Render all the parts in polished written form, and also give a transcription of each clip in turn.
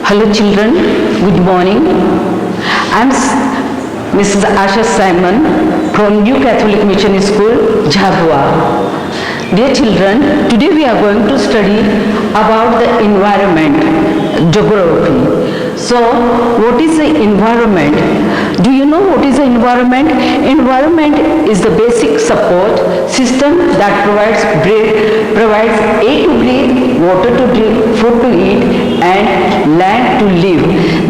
Hello children, good morning. I am Mrs. Asha Simon from New Catholic Mission School, Jhabua. Dear children, today we are going to study about the environment, geography. So, what is the environment? Do you know what is the environment? Environment is the basic support system that provides air to breathe, water to drink, food to eat, and land to live.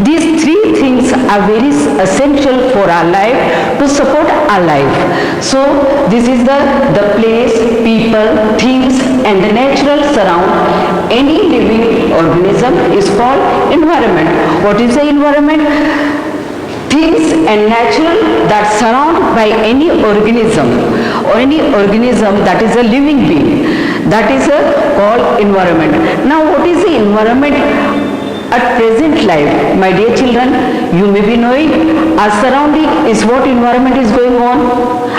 These three things are very essential for our life to support our life. So, this is the place, people, things, and the natural surround any living organism is called environment. What is the environment? Things and natural that surround by any organism or any organism that is a living being, that is called environment. Now what is the environment at present life? My dear children, you may be knowing our surrounding is what environment is going on.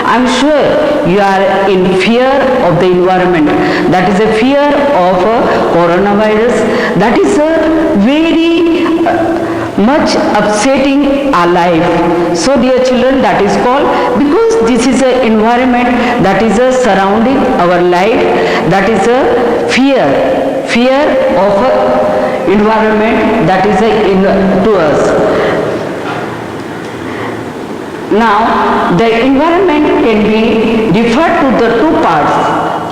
I am sure you are in fear of the environment. That is a fear of coronavirus. That is a very much upsetting our life. So dear children, that is called, because this is an environment that is surrounding our life, that is a fear of environment that is to us. Now the environment can be referred to the two parts,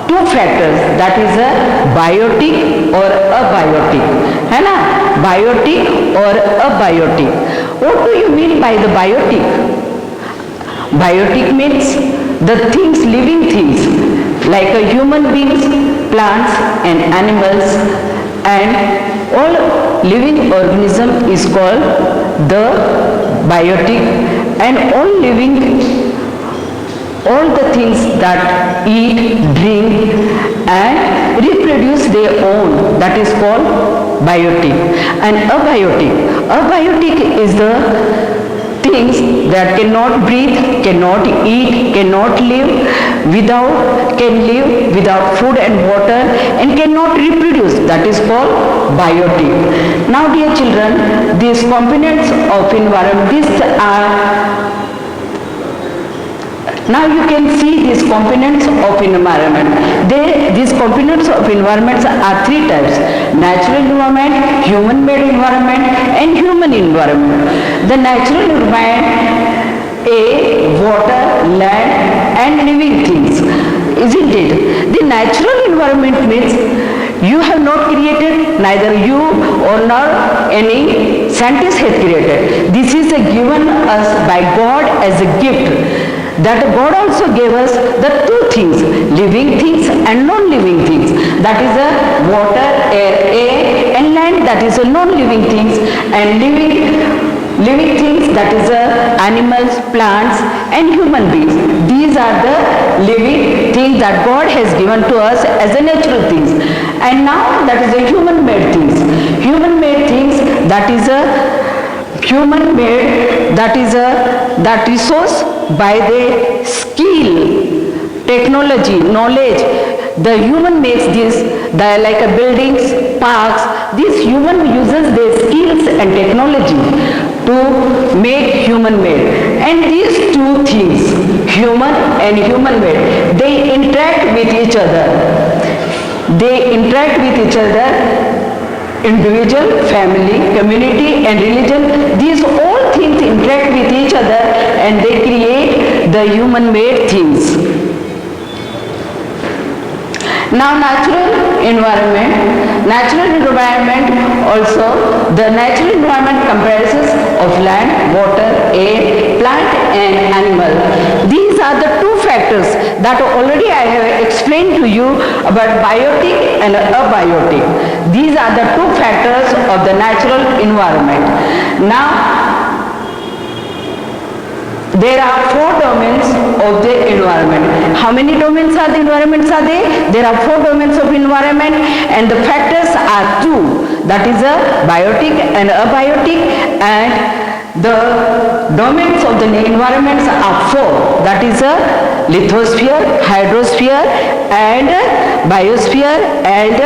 two factors, that is a biotic or abiotic. है ना? Biotic or abiotic. What do you mean by the biotic? Biotic means the things, living things, like a human beings, plants and animals, and all living organism is called the biotic, and all the things that eat, drink and reproduce their own, that is called biotic. And abiotic is the things that cannot breathe, cannot eat, cannot live without food and water, and cannot reproduce, that is called biotic. Now dear children, these components of environment, now you can see these components of environment. These components of environments are three types: natural environment, human-made environment, and human environment. The natural environment, air, water, land, and living things, isn't it? The natural environment means you have not created, neither you or nor any scientist has created. This is given us by God as a gift. That God also gave us the two things, living things and non-living things. That is water, air, and land, that is non-living things, and living things, that is animals, plants, and human beings. These are the living things that God has given to us as a natural things. And now that is a human-made things. Human-made things, that is that resource by the skill, technology, knowledge. The human makes this, like buildings, parks. This human uses their skills and technology to make human made. And these two things, human and human made, they interact with each other. Individual, family, community, and religion, these all things interact with each other and they create the human-made things. Now natural environment also, the natural environment comprises of land, water, air, plant and animal. These are the two factors that already I have explained to you about biotic and abiotic. These are the two factors of the natural environment. Now there are four domains of the environment. How many domains are the environments are there? There are four domains of environment, and the factors are two. That is biotic and abiotic, and the domains of the environments are four. That is lithosphere, hydrosphere, and biosphere, and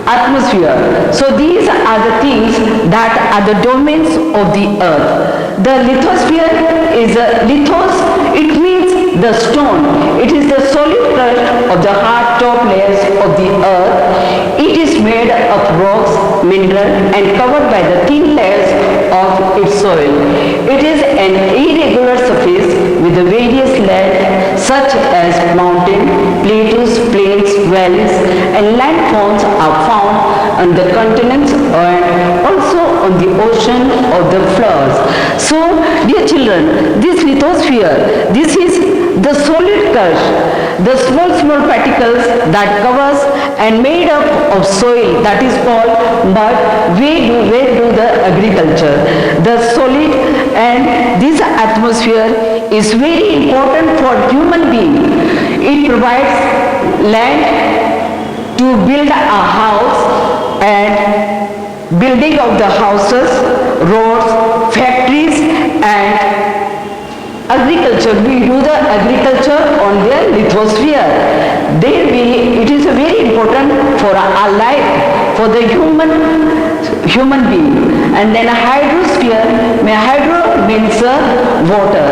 atmosphere. So these are the things that are the domains of the earth. The lithosphere is a lithos, it means the stone. It is the solid crust of the hard top layers of the earth. It is made of rocks, mineral and covered by the thin layers of its soil. It is an irregular surface with the various layers such as mountain, plateaus, plains, valleys and landforms are found on the continents and also on the ocean of the flowers. So, dear children, this lithosphere, this is the solid crust, the small particles that covers and made up of soil, that is called mud. Where do the agriculture, the solid, and this atmosphere is very important for human being. It provides land to build a house and building of the houses, roads, factories and agriculture. We do the agriculture on the lithosphere. It is very important for our life, for the human being. And then a hydrosphere, hydro means water.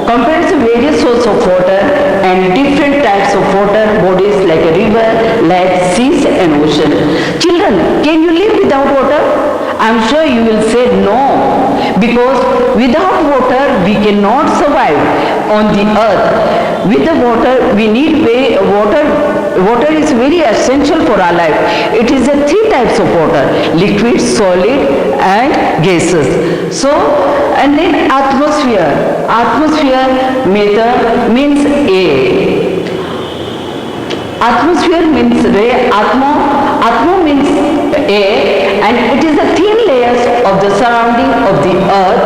Compares various sources of water and different types of water bodies like a river, lake, seas and ocean. Children, can you live without water? I'm sure you will say no, because without water we cannot survive on the earth. With the water we need water. Water is very essential for our life. It is a three types of water: liquid, solid and gases. So, and then atmosphere. Atmosphere means air. Atmosphere means air. Atmo means air, and it is the thin layers of the surrounding of the earth.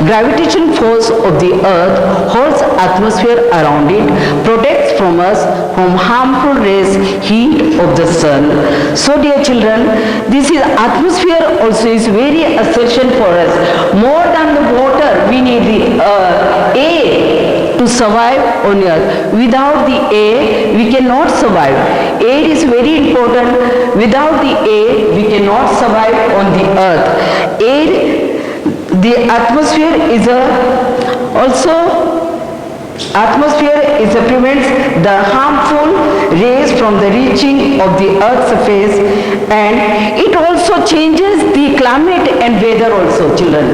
Gravitation force of the earth holds atmosphere around it, protects from us from harmful rays, heat of the sun. So dear children, this is atmosphere also is very essential for us. More than the water, we need the air to survive on earth. Without the air, we cannot survive. Air is very important. Without the air, we cannot survive on the earth. Air, the atmosphere is prevents the harmful rays from the reaching of the earth's surface, and it also changes the climate and weather also, children.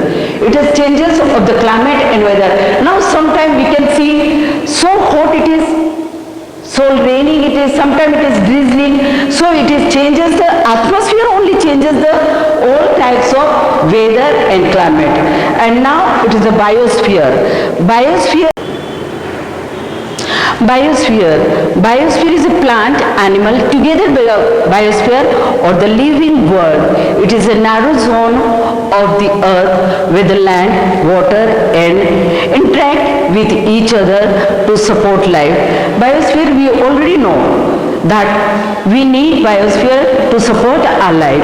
It has changes of the climate and weather. Now sometimes we can see so hot it is, so raining it is, sometimes it is drizzling. So it is changes the atmosphere, only changes the all types of weather and climate. And now it is the biosphere. Biosphere is a plant, animal, together biosphere or the living world. It is a narrow zone of the earth where the land, water and interact with each other to support life. Biosphere, we already know that we need biosphere to support our life.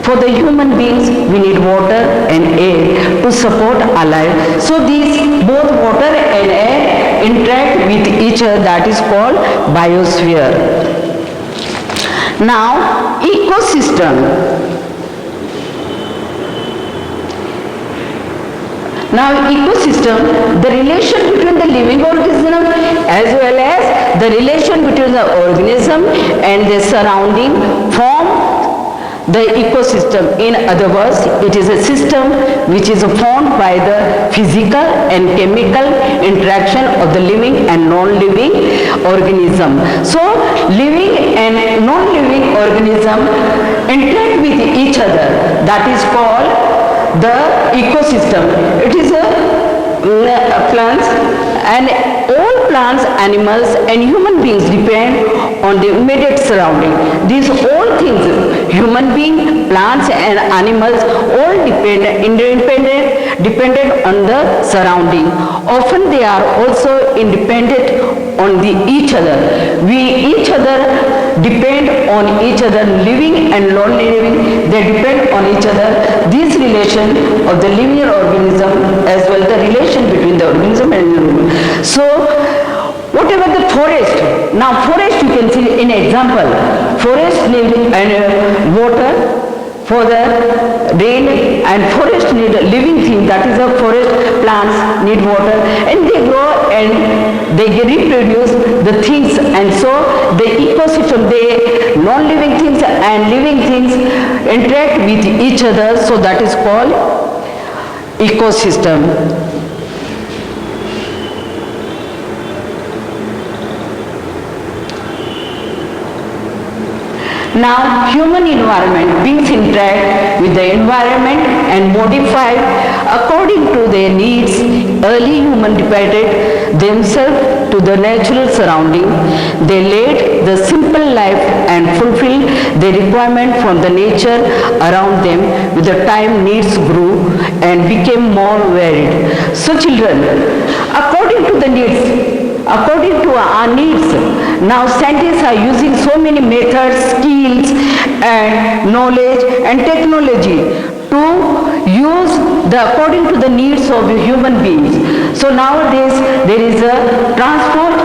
For the human beings, we need water and air to support our life. So these both water and air interact with each other, that is called biosphere. Now, ecosystem. Now, ecosystem, the relation between the living organism as well as the relation between the organism and the surrounding form the ecosystem. In other words, it is a system which is formed by the physical and chemical interaction of the living and non-living organism. So, living and non-living organism interact with each other. That is called the ecosystem. It is plants, and all plants, animals and human beings depend on the immediate surrounding. These all things, human being, plants and animals, all dependent on the surrounding. Often they are also independent on each other. We each other depend on each other, living and non-living, they depend on each other. This relation of the living organism as well the relation between the organism and living. So Whatever the forest, now forest you can see in example, forest need water for the rain, and forest need living thing, that is a forest plants need water, and they grow and they reproduce the things, and so the ecosystem, they non-living things and living things interact with each other, so that is called ecosystem. Now, human environment, beings interact with the environment and modify according to their needs. Early humans depended themselves to the natural surrounding. They led the simple life and fulfilled their requirement from the nature around them. With the time, needs grew and became more varied. So children, according to the needs, according to our needs, now scientists are using so many methods, skills and knowledge and technology to use according to the needs of the human beings. So nowadays there is a transport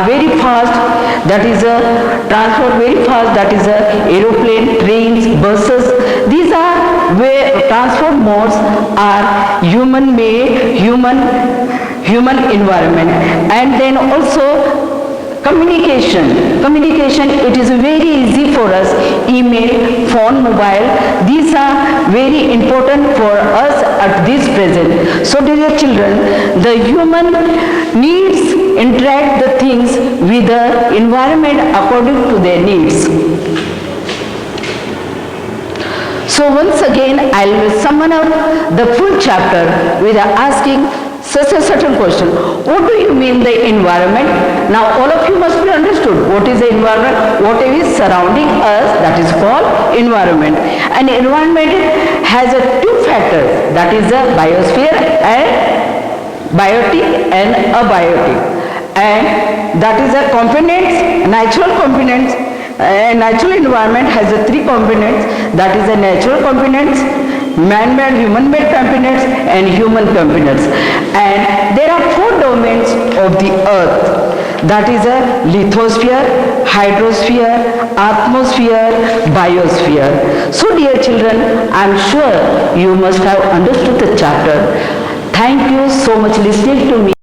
very fast, that is a transport very fast, that is a aeroplane, trains, buses. These are where transport modes are human made, human environment. And then also communication, it is very easy for us, email, phone, mobile, these are very important for us at this present. So dear children, the human needs interact the things with the environment according to their needs. So once again I will summon up the full chapter with asking such a certain question. What do you mean the environment? Now all of you must be understood what is the environment, what is surrounding us, that is called environment. And environment has two factors, that is a biosphere and biotic and abiotic. And that is a components, natural components. Natural environment has three components, that is a natural components, man-made, human-made components and human components. And there are four domains of the earth, that is a lithosphere, hydrosphere, atmosphere, biosphere. So dear children, I am sure you must have understood the chapter. Thank you so much listening to me.